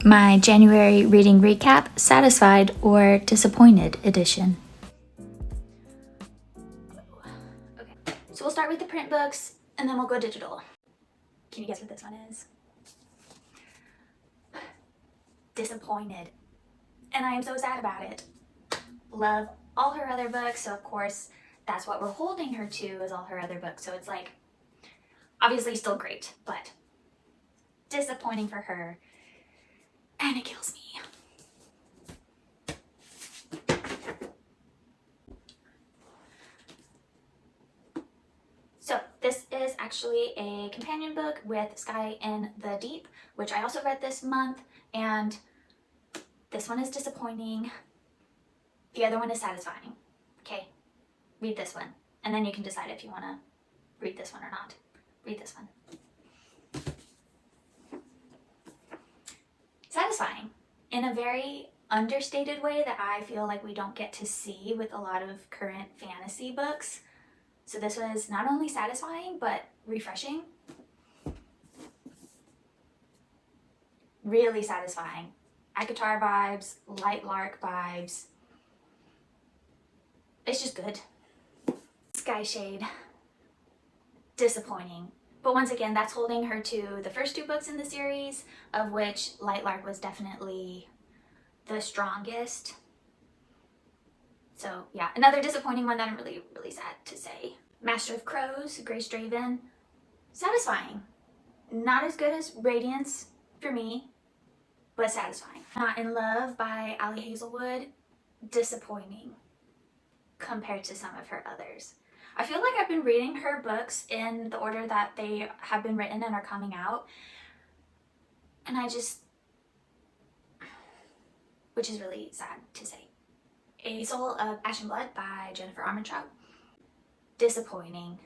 my January reading recap, Satisfied or Disappointed edition. Okay, so we'll start with the print books and then we'll go digital. Can you guess what this one is? Disappointed. And I am so sad about it. Love all her other books, so of course that's what we're holding her to, is all her other books. So it's like, obviously still great, but disappointing for her. And it kills me. So this is actually a companion book with Sky in the Deep, which I also read this month, and this one is disappointing. The other one is satisfying. Okay, read this one, and then you can decide if you want to read this one or not. Read this one. Satisfying in a very understated way that I feel like we don't get to see with a lot of current fantasy books. So this was not only satisfying, but refreshing. Really satisfying. ACOTAR vibes, Light Lark vibes. It's just good. Sky Shade. Disappointing. But once again, that's holding her to the first two books in the series, of which Light Lark was definitely the strongest. So yeah, another disappointing one that I'm really sad to say. Master of Crows, Grace Draven. Satisfying. Not as good as Radiance for me, but satisfying. Not in Love by Ali Hazelwood. Disappointing compared to some of her others. I feel like I've been reading her books in the order that they have been written and are coming out, and which is really sad to say. A Soul of Ash and Blood by Jennifer Armentrout. Disappointing.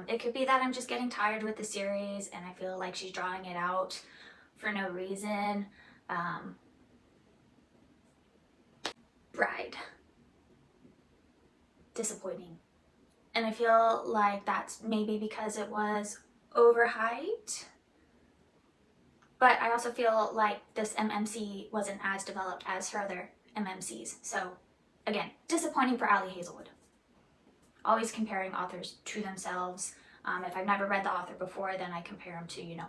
It could be that I'm just getting tired with the series and I feel like she's drawing it out for no reason. Bride. Disappointing. And I feel like that's maybe because it was overhyped. But I also feel like this MMC wasn't as developed as her other MMCs. So again, disappointing for Ali Hazelwood. Always comparing authors to themselves. If I've never read the author before, then I compare them to,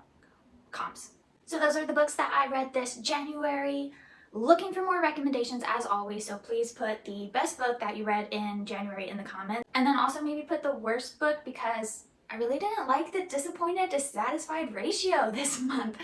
comps. So those are the books that I read this January. Looking for more recommendations as always, so please put the best book that you read in January in the comments. And then also maybe put the worst book, because I really didn't like the disappointed to satisfied ratio this month.